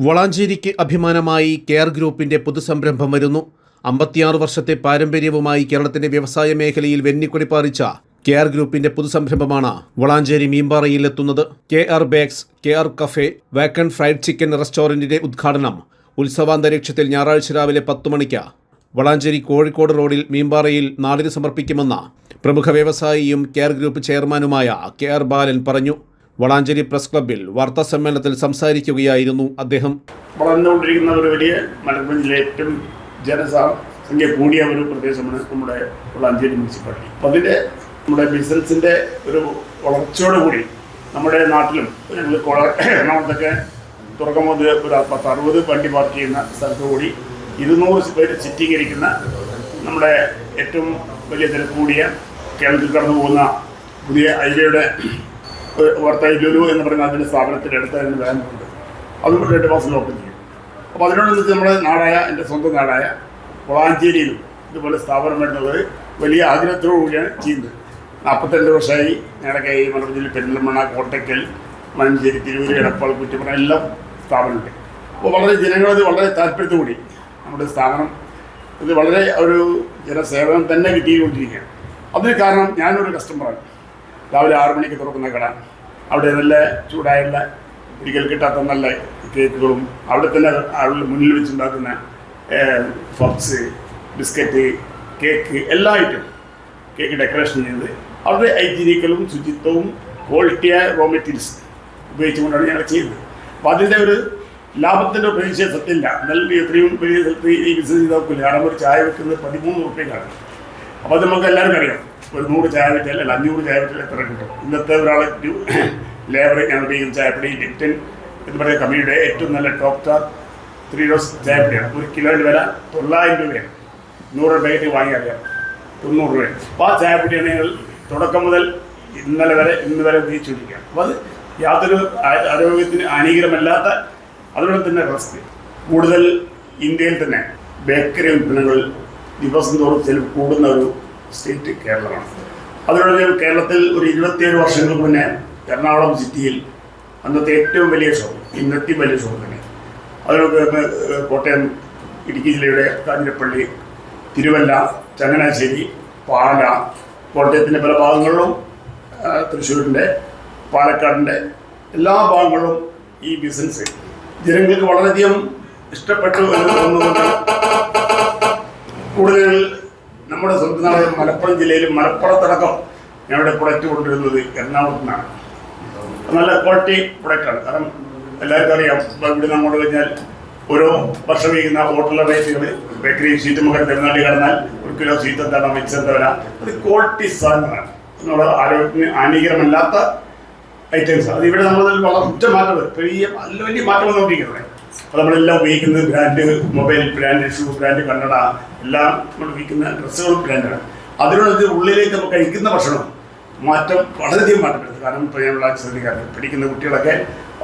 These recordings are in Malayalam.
വളാഞ്ചേരിക്ക് അഭിമാനമായി കെയർ ഗ്രൂപ്പിന്റെ പുതുസംരംഭം വരുന്നു. 56 വർഷത്തെ പാരമ്പര്യവുമായി കേരളത്തിന്റെ വ്യവസായ മേഖലയിൽ വെന്നിക്കൊടി പാറിച്ച കെയർ ഗ്രൂപ്പിന്റെ പുതുസംരംഭമാണ് വളാഞ്ചേരി മീമ്പാറയിൽ എത്തുന്നത്. കെയർ ബേക്സ്, കെയർ കഫേ, വേക്കൻ ഫ്രൈഡ് ചിക്കൻ റെസ്റ്റോറന്റിന്റെ ഉദ്ഘാടനം ഉത്സവാന്തരീക്ഷത്തിൽ ഞായറാഴ്ച രാവിലെ 10 മണിക്ക് വളാഞ്ചേരി കോഴിക്കോട് റോഡിൽ മീമ്പാറയിൽ നാടിന് സമർപ്പിക്കുമെന്ന് പ്രമുഖ വ്യവസായിയും കെയർ ഗ്രൂപ്പ് ചെയർമാനുമായ കെയർ ബാലൻ പറഞ്ഞു. വളാഞ്ചേരി പ്രസ് ക്ലബ്ബിൽ വാർത്താ സമ്മേളനത്തിൽ സംസാരിക്കുകയായിരുന്നു അദ്ദേഹം. വളർന്നുകൊണ്ടിരിക്കുന്ന ഒരു വലിയ മലപ്പുറം ജില്ലയിലെ ഏറ്റവും ജനസംഖ്യ കൂടിയ ഒരു പ്രദേശമാണ് നമ്മുടെ വളാഞ്ചേരി മുനിസിപ്പാലിറ്റി. അപ്പോൾ അതിൻ്റെ നമ്മുടെ ബിസിനസിൻ്റെ ഒരു വളർച്ചയോടുകൂടി നമ്മുടെ നാട്ടിലും ഞങ്ങൾ എറണാകുളത്തൊക്കെ തുറക്കുമ്പോൾ ഒരു 60 വണ്ടി പാർക്ക് ചെയ്യുന്ന സ്ഥലത്ത് കൂടി 200 പേര് ചിറ്റീകരിക്കുന്ന നമ്മുടെ ഏറ്റവും വലിയ തിരക്കൂടിയ കേരളത്തിൽ കടന്നു പോകുന്ന പുതിയ ഹൈവേയുടെ വർത്തയിലൊരു എന്ന് പറയുന്ന അതിൻ്റെ സ്ഥാപനത്തിൻ്റെ അടുത്ത് അതിന് വരാനുണ്ട്. അതും 2 മാസം ഓപ്പൺ ചെയ്യും. അപ്പോൾ അതിനോടനുസരിച്ച് നമ്മുടെ നാടായ എൻ്റെ സ്വന്തം നാടായ വളാഞ്ചേരിയിലും ഇതുപോലെ സ്ഥാപനം വരുന്നത് വലിയ ആഗ്രഹത്തോടു കൂടിയാണ് ചെയ്യുന്നത്. 42 വർഷമായി ഞങ്ങളുടെ ഈ മലപ്പുറം ജില്ലയിൽ പെരിന്തൽമണ്ണ, കോട്ടയ്ക്കൽ, മഞ്ചേരി, തിരൂർ, എടപ്പാൾ, കുറ്റിപ്പുറം എല്ലാം സ്ഥാപനമുണ്ട്. അപ്പോൾ വളരെ ജനങ്ങളത് വളരെ താല്പര്യത്തോടുകൂടി നമ്മുടെ സ്ഥാപനം ഇത് വളരെ ഒരു ജനസേവനം തന്നെ കിട്ടിക്കൊണ്ടിരിക്കുകയാണ്. അതിന് കാരണം ഞാനൊരു കസ്റ്റമറാണ്. രാവിലെ 6 മണിക്ക് തുറക്കുന്ന കട, അവിടെ നല്ല ചൂടായുള്ള ഒരിക്കൽ കിട്ടാത്ത നല്ല കേക്കുകളും അവിടെ തന്നെ ആളുകൾ മുന്നിൽ വെച്ചുണ്ടാക്കുന്ന പപ്സ്, ബിസ്ക്കറ്റ്, കേക്ക് എല്ലാ ഐറ്റം കേക്ക് ഡെക്കറേഷൻ ചെയ്യുന്നത് അവിടെ ഹൈജീനിക്കലും ശുചിത്വവും ക്വാളിറ്റിയായ റോ മെറ്റീരിയൽസ് ഉപയോഗിച്ചുകൊണ്ടാണ് ഞങ്ങൾ ചെയ്യുന്നത്. അപ്പോൾ അതിൻ്റെ ഒരു ലാഭത്തിൻ്റെ പ്രതീക്ഷ സത്യമില്ല. നല്ല എത്രയും വലിയ സ്ഥലത്ത് ഈ ബിസിനസ് ചെയ്ത് നോക്കില്ല. കാരണം ഒരു ചായ വെക്കുന്നത് 13 റുപ്യക്കാണ്. അപ്പോൾ അത് നമുക്ക് എല്ലാവർക്കും അറിയാം. ഒരു 100 ചായ വെച്ചാൽ അല്ല 500 ചായ വെച്ചാൽ എത്ര കിട്ടും? ഇന്നത്തെ ഒരാളെ ലേബർ ഞാൻ ഉപയോഗിക്കുന്ന ചായപ്പൊടി ലിപ്റ്റൻ എന്ന് പറയുന്ന കമ്പനിയുടെ ഏറ്റവും നല്ല ടോപ്പ് സ്റ്റാർ 3 റോസ് ചായപ്പൊടിയാണ്. 1 കിലോയുടെ വില 900 രൂപയാണ്. 100 പാക്കറ്റ് വാങ്ങി അറിയാം 90 രൂപയാണ്. അപ്പോൾ ആ ചായപ്പൊടിയാണ് ഞങ്ങൾ തുടക്കം മുതൽ ഇന്ന് വരെ ഉപയോഗിച്ചുകൊണ്ടിരിക്കുകയാണ്. അപ്പോൾ അത് യാതൊരു ആരോഗ്യത്തിന് ഹാനികരമല്ലാത്ത അതുകൊണ്ട് തന്നെ റിസ്ക് കൂടുതൽ ഇന്ത്യയിൽ തന്നെ ബേക്കറി ഉൽപ്പന്നങ്ങൾ ദിവസം തോറും ചെലവ് കൂടുന്ന ഒരു സ്റ്റേറ്റ് കേരളമാണ്. അതുകൊണ്ട് കേരളത്തിൽ ഒരു 27 വർഷങ്ങൾക്ക് മുന്നേ എറണാകുളം സിറ്റിയിൽ അന്നത്തെ ഏറ്റവും വലിയ ഷോപ്പ്, ഇന്നത്തെയും വലിയ ഷോപ്പ് തന്നെ. അതിനൊക്കെ കോട്ടയം, ഇടുക്കി ജില്ലയുടെ കാഞ്ഞിരപ്പള്ളി, തിരുവല്ല, ചങ്ങനാശ്ശേരി, പാല, കോട്ടയത്തിൻ്റെ പല ഭാഗങ്ങളിലും തൃശ്ശൂരിൻ്റെ, പാലക്കാടിൻ്റെ എല്ലാ ഭാഗങ്ങളിലും ഈ ബിസിനസ് ജനങ്ങൾക്ക് വളരെയധികം ഇഷ്ടപ്പെട്ടു എന്ന് തോന്നുന്നുണ്ട്. കൂടുതൽ നമ്മുടെ സ്വന്തം നാട് മലപ്പുറം ജില്ലയിലും മലപ്പുറത്തടക്കം ഞങ്ങളുടെ പ്രൊഡക്റ്റ് കൊണ്ടുവരുന്നത് എറണാകുളത്തു നിന്നാണ്. നല്ല ക്വാളിറ്റി പ്രൊഡക്റ്റാണ്. കാരണം എല്ലാവർക്കും അറിയാം, ഇവിടെ അങ്ങോട്ട് കഴിഞ്ഞാൽ ഓരോ വർഷം വയ്ക്കുന്ന ഹോട്ടലിലെ റേറ്റുകൾ, ബേക്കറി സ്വീറ്റ് മുഖം തമിഴ്നാട്ടിൽ കടന്നാൽ 1 കിലോ സ്വീറ്റ് എന്താണ്, മിക്സ് എന്താ വില, അത് ക്വാളിറ്റി സാധനങ്ങളാണ്. നമ്മുടെ ആരോഗ്യത്തിന് ഹാനികരമല്ലാത്ത ഐറ്റംസ്. അത് ഇവിടെ നമ്മൾ വളരെ മാറ്റം വലിയ മാറ്റം വന്നുകൊണ്ടിരിക്കുന്നത്. അപ്പോൾ നമ്മളെല്ലാം ഉപയോഗിക്കുന്നത് brand mobile, brand shoe, brand കണ്ണട, എല്ലാം നമ്മൾ ഉപയോഗിക്കുന്ന ഡ്രസ്സുകളും ബ്രാൻഡാണ്. അതിനോട് ഉള്ളിലേക്ക് നമ്മൾ കഴിക്കുന്ന ഭക്ഷണം മാറ്റം വളരെയധികം മാറ്റപ്പെടുന്നത്. കാരണം ഇപ്പോൾ ഞങ്ങൾ ശ്രദ്ധിക്കാറ് പഠിക്കുന്ന കുട്ടികളൊക്കെ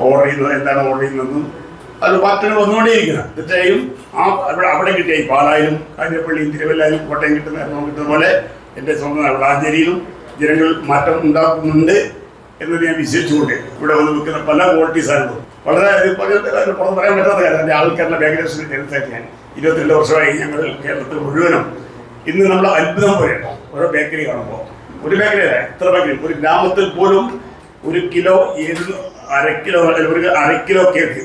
ഓർഡർ ചെയ്യുന്നത് എന്താണ് ഓർഡർ ചെയ്യുന്നതെന്നും അത് മാറ്റങ്ങൾ വന്നുകൊണ്ടേയിരിക്കുന്നത്. തീർച്ചയായും അവിടെ കിട്ടിയ പാലായാലും കാഞ്ഞിരപ്പള്ളിയും തിരുവല്ലായാലും കോട്ടയം കിട്ടുന്ന എറണാകുളം കിട്ടുന്ന പോലെ എൻ്റെ സ്വന്തം വളാഞ്ചേരിയിലും ജനങ്ങൾ മാറ്റം ഉണ്ടാക്കുന്നുണ്ട് എന്നത് ഞാൻ വിശ്വസിച്ചുകൊണ്ട് ഇവിടെ വന്ന് വെക്കുന്ന പല ക്വാളിറ്റി സാധനങ്ങളും വളരെ പുറത്ത് പറയാൻ പറ്റാത്ത കാര്യം. എൻ്റെ ആൾക്കാരുടെ ബേക്കറി ജനസായിട്ട് ഞാൻ 22 വർഷമായി ഞങ്ങൾ കേരളത്തിൽ മുഴുവനും ഇന്ന് നമ്മൾ അത്ഭുതം പോലെയാണ് ഓരോ ബേക്കറി കാണുമ്പോൾ. ഒരു ബേക്കറി അല്ല, എത്ര ബേക്കറി ഒരു ഗ്രാമത്തിൽ പോലും 1 കിലോ 1/2 കിലോ അല്ലെങ്കിൽ 1/2 കിലോ കേക്ക്,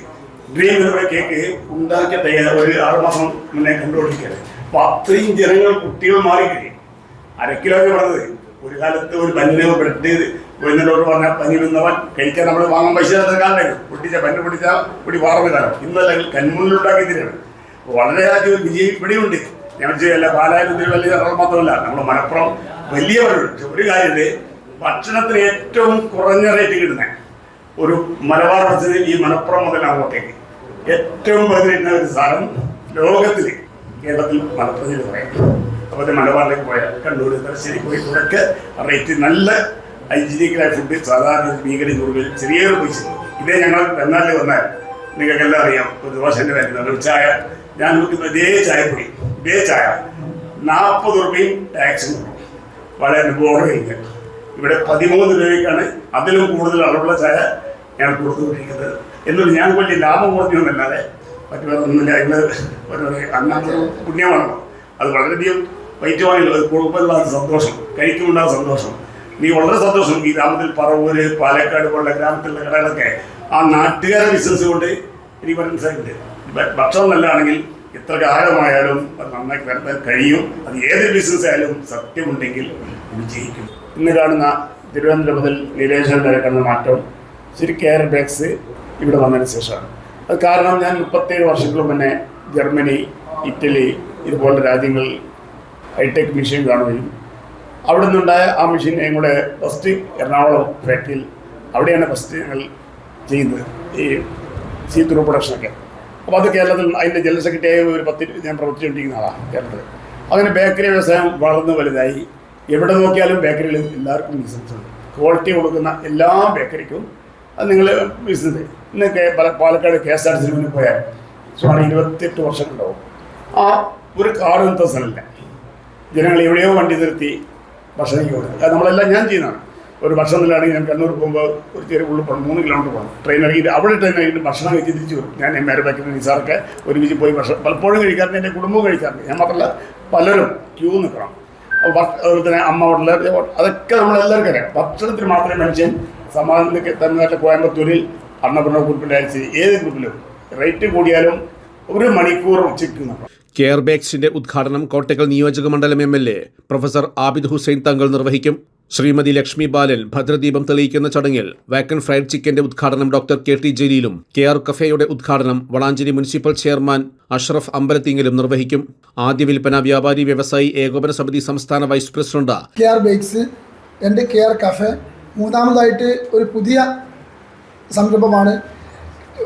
ഡ്രീം എന്നുള്ള കേക്ക് ഉണ്ടാക്കിയ തയ്യാറ് ഒരു 6 മാസം മുന്നേ കണ്ടുകൊണ്ടിരിക്കുകയാണ്. അപ്പോൾ അത്രയും ജനങ്ങൾ കുട്ടികൾ മാറിക്കഴിയും. 1/2 കിലോ ഒക്കെ പറഞ്ഞത് ഒരു കാലത്ത് ഒരു ബന്ന് ബ്രെഡ് എന്നോട് പറഞ്ഞാൽ പനി വന്നവൻ കഴിക്കാൻ നമ്മൾ വാങ്ങാൻ പൈസ കാലം പൊട്ടിച്ച പൊടി വാർന്ന കാലം. ഇന്നല്ല കന്മുള്ളിലുണ്ടാക്കി തരാണ്. വളരെയധികം ഒരു വിജയം ഇവിടെയുണ്ട്. ഞാൻ ചെയ്യല്ല പാലായാലും വലിയ മാത്രമല്ല, നമ്മുടെ മലപ്പുറം വലിയ ഒരു കാര്യമുണ്ട്. ഭക്ഷണത്തിന് ഏറ്റവും കുറഞ്ഞ റേറ്റ് കിട്ടുന്ന ഒരു മലബാർ ബസ്സിൽ ഈ മലപ്പുറം മുതൽ അങ്ങോട്ടേക്ക് ഏറ്റവും കിട്ടുന്ന ഒരു സാധനം ലോകത്തിൽ കേരളത്തിൽ മലപ്പുറം ജില്ല പറയാം. അപ്പോൾ അത് മലബാറിലേക്ക് പോയാൽ കണ്ണൂർ, തലശ്ശേരി, കോഴിക്കോടൊക്കെ റേറ്റ് നല്ല ഹൈജീനിക്കലായ ഫുഡ് സാധാരണ ഭീകരി നൂറിൽ ചെറിയൊരു പൈസ. ഇതേ ഞങ്ങൾ പെരുന്നാളിൽ വന്നാൽ നിങ്ങൾക്കെല്ലാം അറിയാം, ഒരു ദോശൻ്റെ വരുന്നത് ഒരു ചായ ഞാൻ നോക്കുന്ന ഇതേ ചായപ്പൊടി, ഇതേ ചായ 40 രൂപയും ടാക്സും കൊടുക്കും. വളരെ ഓർഡർ ചെയ്യുക. ഇവിടെ 13 രൂപയ്ക്കാണ് അതിലും കൂടുതൽ അളവുള്ള ചായ ഞങ്ങൾ കൊടുത്തുകൊണ്ടിരിക്കുന്നത്. എന്നൊരു ഞാൻ വലിയ ലാഭം കുറഞ്ഞു എന്നല്ലാതെ മറ്റു വേറെ ഒന്നുമില്ല. ഇന്ന് ഒരു അന്നൊരു പുണ്യമാണല്ലോ, അത് വളരെയധികം വൈറ്റ് വാങ്ങില്ല, അത് കൊടുക്കുമ്പോഴുള്ള സന്തോഷം, കഴിക്കുമ്പോണ്ടാകുന്ന സന്തോഷം. നീ വളരെ സന്തോഷം. ഈ ഗ്രാമത്തിൽ പറവൂര്, പാലക്കാട് പോലുള്ള ഗ്രാമത്തിലുള്ള കടകളൊക്കെ ആ നാട്ടുകാരുടെ ബിസിനസ് കൊണ്ട് എനിക്ക് മനസ്സിലായിട്ടുണ്ട്. ഭക്ഷണം നല്ലതാണെങ്കിൽ എത്ര കാലമായാലും അത് നന്നാക്കി നടത്താൻ കഴിയും. അത് ഏത് ബിസിനസ് ആയാലും സത്യമുണ്ടെങ്കിൽ വിജയിക്കും. ഇന്ന് കാണുന്ന തിരുവനന്തപുരം മുതൽ നീലേശ്വരം വരെ കാണുന്ന മാറ്റം ശരി കെയർ ബാഗ്സ് ഇവിടെ വന്നതിന് ശേഷമാണ്. അത് കാരണം ഞാൻ 37 വർഷങ്ങൾക്ക് മുന്നേ ജർമ്മനി, ഇറ്റലി ഇതുപോലുള്ള രാജ്യങ്ങളിൽ ഹൈടെക് മെഷീൻ കാണുകയും അവിടെ നിന്നുണ്ടായ ആ മെഷീൻ ഞങ്ങളുടെ ഫസ്റ്റ് എറണാകുളം ഫാക്ടറിയിൽ അവിടെയാണ് ഫസ്റ്റ് ഞങ്ങൾ ചെയ്യുന്നത് ഈ സീ ത്രൂ പ്രൊഡക്ഷനൊക്കെ. അപ്പോൾ അത് കേരളത്തിൽ അതിൻ്റെ ജനറൽ സെക്രട്ടറിയായി ഒരു 10 ഞാൻ പ്രവർത്തിച്ചുകൊണ്ടിരിക്കുന്ന ആളാണ് കേരളത്തിൽ. അങ്ങനെ ബേക്കറി വ്യവസായം വളർന്നു വലുതായി. എവിടെ നോക്കിയാലും ബേക്കറിയിൽ എല്ലാവർക്കും ബിസിനസ് ഉണ്ട്. ക്വാളിറ്റി കൊടുക്കുന്ന എല്ലാ ബേക്കറിക്കും അത് നിങ്ങൾ ബിസിനസ്. ഇന്ന് പാലക്കാട് KSRTC മുന്നിൽ പോയാൽ സുമാർ 28 വർഷങ്ങളുണ്ടാവും. ആ ഒരു കാർഡൊന്നും സ്ഥലമില്ല. ജനങ്ങൾ എവിടെയോ വണ്ടി നിർത്തി ഭക്ഷണയ്ക്ക് കൊടുക്കും. അത് നമ്മളെല്ലാം ഞാൻ ചെയ്യുന്നതാണ്. ഒരു ഭക്ഷണം നിലാണെങ്കിൽ ഞാൻ കണ്ണൂർ പോകുമ്പോൾ ഒരു ചെറിയ ഉള്ളിൽ പോകണം, 3 കിലോമീറ്റർ പോകണം. ട്രെയിൻ ഇറങ്ങിയിട്ട് അവിടെ ട്രെയിൻ ഇറങ്ങിയിട്ട് ഭക്ഷണം കഴിച്ച് തിരിച്ചു വരും. ഞാൻ എം.ആർ. ബാക്കിൽ നിസാറൊക്കെ ഒരുമിച്ച് പോയി ഭക്ഷണം പലപ്പോഴും കഴിക്കാറുണ്ട്. എൻ്റെ കുടുംബവും കഴിക്കാറുണ്ട്. ഞാൻ മാത്രമല്ല പലരും ക്യൂ നിൽക്കണം. അതുപോലെ തന്നെ അമ്മ ഹോട്ടൽ, അതൊക്കെ നമ്മളെല്ലാവർക്കും അറിയാം. ഭക്ഷണത്തിന് മാത്രമേ മനുഷ്യൻ സമാധാനത്തിൽ തമിഴ്നാട്ടിലെ കോയമ്പത്തൂരിൽ അന്നപൂർണ്ണ ഗ്രൂപ്പിൻ്റെ അയച്ച് ഏത് ഗ്രൂപ്പിലും റേറ്റ് കൂടിയാലും ഒരു മണിക്കൂർ ഉച്ചയ്ക്ക് നിൽക്കണം. കെയർ ബാഗ്സിന്റെ ഉദ്ഘാടനം കോട്ടക്കൽ നിയോജക മണ്ഡലം MLA പ്രൊഫസർ ആബിദ് ഹുസൈൻ തങ്ങൾ നിർവഹിക്കും. ശ്രീമതി ലക്ഷ്മി ബാലൻ ഭദ്രദീപം തെളിയിക്കുന്ന ചടങ്ങിൽ വാക്കൻ ഫ്രൈഡ് ചിക്കന്റെ ഉദ്ഘാടനം ഡോക്ടർ KT ജലീലും കെയർ കഫേയുടെ ഉദ്ഘാടനം വളാഞ്ചേരി മുനിസിപ്പൽ ചെയർമാൻ അഷ്റഫ് അമ്പലത്തിങ്ങലും നിർവഹിക്കും. ആദ്യ വിൽപ്പന വ്യാപാരി വ്യവസായി ഏകോപന സമിതി സംസ്ഥാന വൈസ് പ്രസിഡന്റ് കെയർ ബേക്സ്, എൻ്റെ കെയർ കഫേ. മൂന്നാമതായിട്ട് ഒരു പുതിയ സംരംഭമാണ്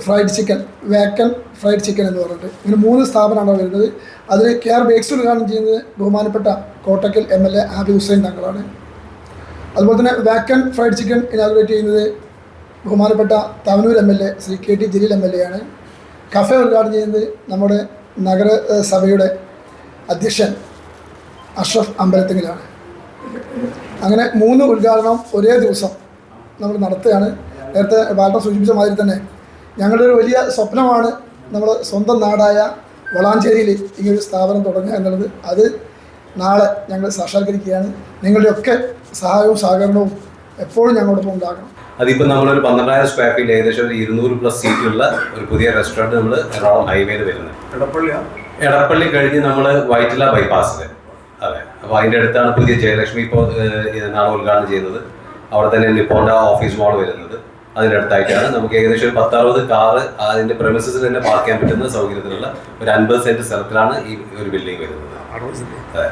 ഫ്രൈഡ് ചിക്കൻ, വാക്കൻ ഫ്രൈഡ് ചിക്കൻ എന്ന് പറഞ്ഞിട്ട്. ഇങ്ങനെ 3 സ്ഥാപനമാണ് വരുന്നത്. അതിൽ കെയർ ബേക്സ് ഉദ്ഘാടനം ചെയ്യുന്നത് ബഹുമാനപ്പെട്ട കോട്ടക്കൽ MLA ആബിദ് ഹുസൈൻ തങ്ങളാണ്. അതുപോലെ തന്നെ വാക്കൻ ഫ്രൈഡ് ചിക്കൻ ഇനാഗുറേറ്റ് ചെയ്യുന്നത് ബഹുമാനപ്പെട്ട Thavanur MLA Shri KT Jaleel MLA ആണ്. കഫേ ഉദ്ഘാടനം ചെയ്യുന്നത് നമ്മുടെ നഗരസഭയുടെ അധ്യക്ഷൻ അഷ്റഫ് അമ്പലത്തിങ്ങലാണ്. അങ്ങനെ 3 ഉദ്ഘാടനം ഒരേ ദിവസം നമ്മൾ നടത്തുകയാണ്. നേരത്തെ ബാലൻ സൂചിപ്പിച്ച മാതിരി തന്നെ ഞങ്ങളുടെ ഒരു വലിയ സ്വപ്നമാണ് നമ്മൾ സ്വന്തം നാടായ വളാഞ്ചേരിയിൽ ഇങ്ങനൊരു സ്ഥാപനം തുടങ്ങുക എന്നുള്ളത്. അത് നാളെ ഞങ്ങൾ സാക്ഷാത്കരിക്കുകയാണ്. നിങ്ങളുടെയൊക്കെ സഹായവും സഹകരണവും എപ്പോഴും ഞങ്ങളോടൊപ്പം ഉണ്ടാകണം. അതിപ്പോൾ നമ്മളൊരു 12,000 സ്ക്വയർ ഫീറ്റ് ഏകദേശം ഒരു 200+ സീറ്റുള്ള ഒരു പുതിയ റെസ്റ്റോറൻറ്റ് നമ്മൾ എറണാകുളം ഹൈവേയിൽ വരുന്നത്. എടപ്പള്ളി കഴിഞ്ഞ് നമ്മൾ വൈറ്റില ബൈപ്പാസിൽ. അതെ, അപ്പോൾ അതിൻ്റെ അടുത്താണ് പുതിയ ജയലക്ഷ്മി ഇപ്പോൾ നാളെ ഉദ്ഘാടനം ചെയ്യുന്നത്. അവിടെ തന്നെ നിപ്പോണ്ട ഓഫീസ് മോൾ വരുന്നത്. അതിൻ്റെ അടുത്തായിട്ടാണ് നമുക്ക് ഏകദേശം ഒരു 10-60 കാറ് അതിൻ്റെ പ്രമിസസിൽ തന്നെ പാർക്ക് ചെയ്യാൻ പറ്റുന്ന സൗകര്യത്തിലുള്ള ഒരു 50 സെൻറ്റ് സ്ഥലത്തിലാണ് ഈ ഒരു ബിൽഡിംഗ് വരുന്നത്. അതെ,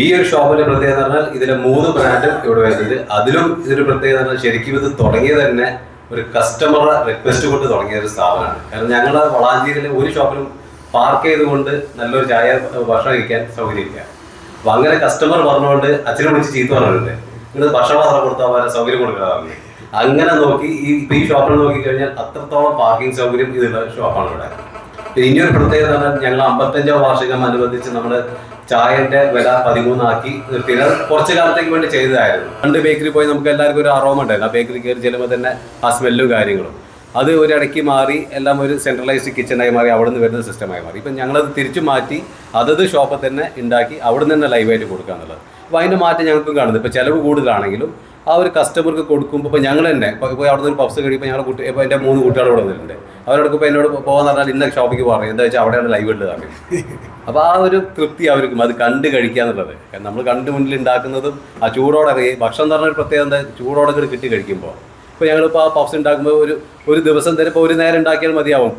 ഈ ഒരു ഷോപ്പിന്റെ പ്രത്യേകത എന്ന് പറഞ്ഞാൽ ഇതിലെ 3 ബ്രാൻഡും ഇവിടെ വരുന്നുണ്ട്. അതിലും ഇതൊരു പ്രത്യേകത എന്ന് പറഞ്ഞാൽ ശരിക്കും ഇത് തുടങ്ങിയത് തന്നെ ഒരു കസ്റ്റമറുടെ റിക്വസ്റ്റ് കൊണ്ട് തുടങ്ങിയ ഒരു സ്ഥാപനമാണ്. കാരണം ഞങ്ങളുടെ വളാഞ്ചേരിയിലെ ഒരു ഷോപ്പിലും പാർക്ക് ചെയ്തുകൊണ്ട് നല്ലൊരു ചായ ഭക്ഷണം കഴിക്കാൻ സൗകര്യമില്ല. അപ്പൊ അങ്ങനെ കസ്റ്റമർ പറഞ്ഞുകൊണ്ട് അച്ഛനെ വിളിച്ച് ചീത്ത പറഞ്ഞിട്ടുണ്ട്, നിങ്ങൾ ഭക്ഷണം മാത്രം കൊടുത്താൽ പോലെ സൗകര്യം കൊടുക്കാറുണ്ട്. അങ്ങനെ നോക്കി ഈ ഷോപ്പിൽ നോക്കിക്കഴിഞ്ഞാൽ അത്രത്തോളം പാർക്കിംഗ് സൗകര്യം ഇതിലുള്ള ഷോപ്പാണ് ഇവിടെ. ഇനിയൊരു പ്രത്യേകത എന്ന് പറഞ്ഞാൽ ഞങ്ങൾ 55ാം വാർഷികം അനുബന്ധിച്ച് നമ്മുടെ ചായന്റെ വില 13 ആക്കി നിർത്തിയത് കുറച്ചു കാലത്തേക്ക് വേണ്ടി ചെയ്തതായിരുന്നു. പണ്ട് ബേക്കറി പോയി നമുക്ക് എല്ലാവർക്കും ഒരു അറോമ ഉണ്ടായിരുന്നു. ആ ബേക്കറി കയറി ചെല്ലുമ്പോൾ തന്നെ ആ സ്മെല്ലും കാര്യങ്ങളും അത് ഒരിടയ്ക്ക് മാറി എല്ലാം ഒരു സെൻട്രലൈസ്ഡ് കിച്ചണായി മാറി അവിടെ നിന്ന് വരുന്ന സിസ്റ്റമായി മാറി. ഇപ്പം ഞങ്ങളത് തിരിച്ചു മാറ്റി അതത് ഷോപ്പിൽ തന്നെ ഉണ്ടാക്കി അവിടെ നിന്ന് തന്നെ ലൈവായിട്ട് കൊടുക്കുക എന്നുള്ളത്. അപ്പോൾ അതിൻ്റെ മാറ്റം ഞങ്ങൾക്ക് കാണുന്നത് ഇപ്പോൾ ചിലവ് കൂടുതലാണെങ്കിലും ആ ഒരു കസ്റ്റമർക്ക് കൊടുക്കുമ്പോൾ ഇപ്പോൾ ഞങ്ങൾ തന്നെ ഇപ്പോൾ അവിടെ നിന്ന് ഒരു പഫ്സ് കഴിയുമ്പോൾ ഞങ്ങൾ ഇപ്പോൾ എൻ്റെ 3 കുട്ടികൾ ഇവിടെ വന്നിട്ടുണ്ട്. അവരോടൊക്കെ ഇപ്പോൾ എന്നോട് പോകാന്ന് പറഞ്ഞാൽ ഇന്ന ഷോപ്പിക്ക് പറയും, എന്താ വെച്ചാൽ അവിടെയാണ് ലൈവ് ഉള്ളത്. അപ്പോൾ ആ ഒരു തൃപ്തി അവർക്കും അത് കണ്ട് കഴിക്കുക എന്നുള്ളത്. നമ്മൾ കണ്ട് മുന്നിൽ ഉണ്ടാക്കുന്നതും ആ ചൂടോടെ ഭക്ഷണം എന്ന് പറഞ്ഞൊരു പ്രത്യേകത എന്താ, ചൂടോടെ കിട്ടി കഴിക്കുമ്പോൾ. ഇപ്പോൾ ഞങ്ങളിപ്പോൾ ആ പഫ്സ് ഉണ്ടാക്കുമ്പോൾ ഒരു ദിവസം തന്നെ ഇപ്പോൾ ഒരു നേരം ഉണ്ടാക്കിയാൽ മതിയാവും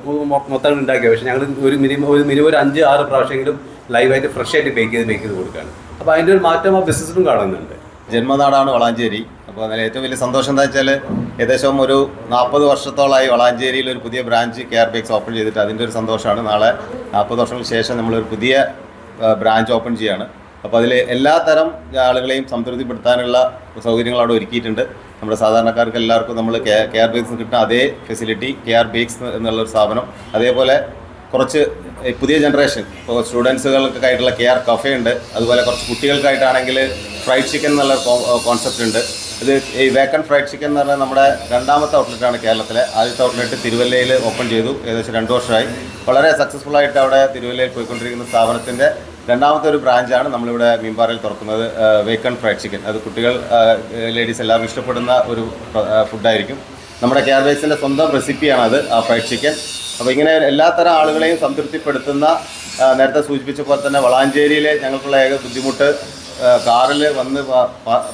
മൊത്തം ഉണ്ടാക്കിയത്. പക്ഷേ ഞങ്ങൾ ഒരു മിനിമം ഒരു 5-6 പ്രാവശ്യമെങ്കിലും ലൈവായിട്ട് ഫ്രഷ് ആയിട്ട് ബേക്ക് ചെയ്ത് കൊടുക്കുകയാണ്. അപ്പോൾ അതിൻ്റെ ഒരു മാറ്റം ആ ബിസിനസ്സിലും കാണുന്നുണ്ട്. ജന്മനാടാണ് വളാഞ്ചേരി. അപ്പോൾ അതിൽ ഏറ്റവും വലിയ സന്തോഷം എന്താ വെച്ചാൽ ഏകദേശം ഒരു 40 വർഷത്തോളമായി വളാഞ്ചേരിയിൽ ഒരു പുതിയ ബ്രാഞ്ച് കെയർ ബേക്സ് ഓപ്പൺ ചെയ്തിട്ട് അതിൻ്റെ ഒരു സന്തോഷമാണ്. നാളെ 40 വർഷങ്ങൾക്ക് ശേഷം നമ്മളൊരു പുതിയ ബ്രാഞ്ച് ഓപ്പൺ ചെയ്യുകയാണ്. അപ്പോൾ അതിൽ എല്ലാ തരം ആളുകളെയും സംതൃപ്തിപ്പെടുത്താനുള്ള സൗകര്യങ്ങൾ അവിടെ ഒരുക്കിയിട്ടുണ്ട്. നമ്മുടെ സാധാരണക്കാർക്ക് എല്ലാവർക്കും നമ്മൾ കെയർ ബേക്സ് കിട്ടുന്ന അതേ ഫെസിലിറ്റി കെയർ ബേക്സ് എന്നുള്ളൊരു സ്ഥാപനം. അതേപോലെ കുറച്ച് പുതിയ ജനറേഷൻ ഇപ്പോൾ സ്റ്റുഡൻസുകൾക്ക് ആയിട്ടുള്ള കെയർ കഫേ ഉണ്ട്. അതുപോലെ കുറച്ച് കുട്ടികൾക്കായിട്ടാണെങ്കിൽ ഫ്രൈഡ് ചിക്കൻ എന്നുള്ള കോൺസെപ്റ്റ് ഉണ്ട്. ഇത് ഈ വേക്കൻ ഫ്രൈഡ് ചിക്കൻ എന്ന് പറഞ്ഞാൽ നമ്മുടെ രണ്ടാമത്തെ ഔട്ട്ലെറ്റാണ് കേരളത്തിലെ. ആദ്യത്തെ ഔട്ട്ലെറ്റ് തിരുവല്ലയിൽ ഓപ്പൺ ചെയ്തു, ഏകദേശം 2 വർഷമായി. വളരെ സക്സസ്ഫുള്ളായിട്ട് അവിടെ തിരുവല്ലയിൽ പോയിക്കൊണ്ടിരിക്കുന്ന സ്ഥാപനത്തിൻ്റെ രണ്ടാമത്തെ ഒരു ബ്രാഞ്ചാണ് നമ്മളിവിടെ മീൻപാറയിൽ തുറക്കുന്നത്. വേക്കൻ ഫ്രൈഡ് ചിക്കൻ, അത് കുട്ടികൾ ലേഡീസ് എല്ലാവരും ഇഷ്ടപ്പെടുന്ന ഒരു ഫുഡായിരിക്കും. നമ്മുടെ കെയർ ബേക്സിൻ്റെ സ്വന്തം റെസിപ്പിയാണത്, ആ ഫ്രൈഡ് ചിക്കൻ. അപ്പോൾ ഇങ്ങനെ എല്ലാത്തരം ആളുകളെയും സംതൃപ്തിപ്പെടുത്തുന്ന, നേരത്തെ സൂചിപ്പിച്ച പോലെ തന്നെ വളാഞ്ചേരിയിലെ ഞങ്ങൾക്കുള്ള ഏക ബുദ്ധിമുട്ട് കാറിൽ വന്ന്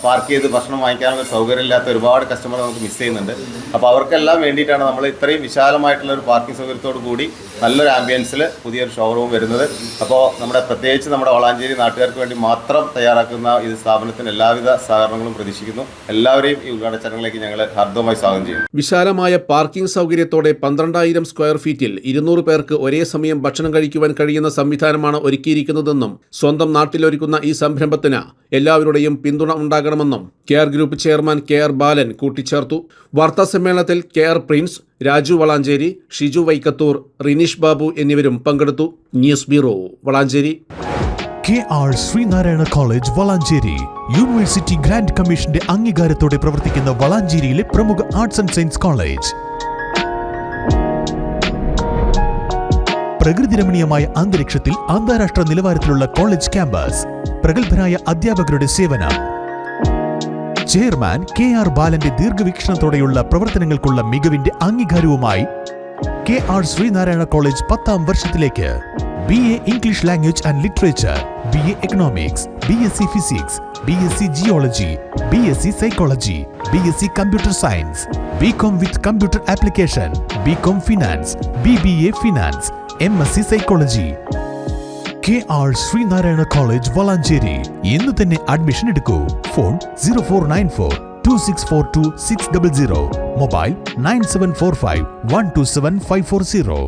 പാർക്ക് ചെയ്ത് ഭക്ഷണം വാങ്ങിക്കാനുള്ള സൗകര്യമില്ലാത്ത ഒരുപാട് കസ്റ്റമർ നമുക്ക് മിസ് ചെയ്യുന്നുണ്ട്. അപ്പോൾ അവർക്കെല്ലാം വേണ്ടിയിട്ടാണ് നമ്മൾ ഇത്രയും വിശാലമായിട്ടുള്ള ഒരു പാർക്കിംഗ് സൗകര്യത്തോടു കൂടി നല്ലൊരു ആംബിയൻസിൽ പുതിയൊരു ഷോറൂം വരുന്നത്. അപ്പോൾ പ്രത്യേകിച്ച് നമ്മുടെ വളാഞ്ചേരി നാട്ടുകാർക്ക് വേണ്ടി മാത്രം തയ്യാറാക്കുന്ന ഈ സ്ഥാപനത്തിന് എല്ലാവിധ സഹകരണങ്ങളും പ്രതീക്ഷിക്കുന്നു. എല്ലാവരെയും ഈ ഉദ്ഘാടന ചടങ്ങിലേക്ക് ഞങ്ങൾ ഹാർദവമായി സ്വാഗതം ചെയ്യുന്നു. വിശാലമായ പാർക്കിംഗ് സൗകര്യത്തോടെ 12,000 സ്ക്വയർ ഫീറ്റിൽ 200 പേർക്ക് ഒരേ സമയം ഭക്ഷണം കഴിക്കുവാൻ കഴിയുന്ന സംവിധാനമാണ് ഒരുക്കിയിരിക്കുന്നതെന്നും സ്വന്തം നാട്ടിലൊരുക്കുന്ന ഈ സംരംഭത്തിന് എല്ലാവരുടെയും പിന്തുണ ഉണ്ടാകണമെന്നും care group chairman KR Balan കൂട്ടിച്ചേർത്തു. വാർത്താസമ്മേളനത്തിൽ KR പ്രിൻസ്, രാജു വളാഞ്ചേരി, ഷിജു വൈക്കത്തൂർ, റിനീഷ് ബാബു എന്നിവരും പങ്കെടുത്തു. News bureau, Valanchery. KR Sreenarayana college Valanchery university grant കമ്മീഷന്റെ അംഗീകാരത്തോടെ പ്രവർത്തിക്കുന്ന വളാഞ്ചേരിയിലെ പ്രമുഖ ആർട്സ് ആൻഡ് സയൻസ് കോളേജ്. പ്രകൃതിരമണീയമായ അന്തരീക്ഷത്തിൽ അന്താരാഷ്ട്ര നിലവാരത്തിലുള്ള കോളേജ് ക്യാമ്പസ്, പ്രഗത്ഭരായ അധ്യാപകരുടെ സേവനം. ചെയർമാൻ KR ബാലന്റെ ദീർഘവീക്ഷണത്തോടെയുള്ള പ്രവർത്തനങ്ങൾക്കുള്ള മികവിന്റെ അംഗീകാരവുമായി KR ശ്രീനാരായണ കോളേജ് 10ാം വർഷത്തിലേക്ക്. BA English language and literature, BA economics, BSc physics, BSc geology, BSc psychology, BSc computer science, BCom with computer application, BCom finance, BBA finance, MSc psychology. KR Sreenarayana college Valanchery. ഇന്ന് തന്നെ അഡ്മിഷൻ എടുക്കൂ. Phone 0494 2642 600, mobile 9745 127 540.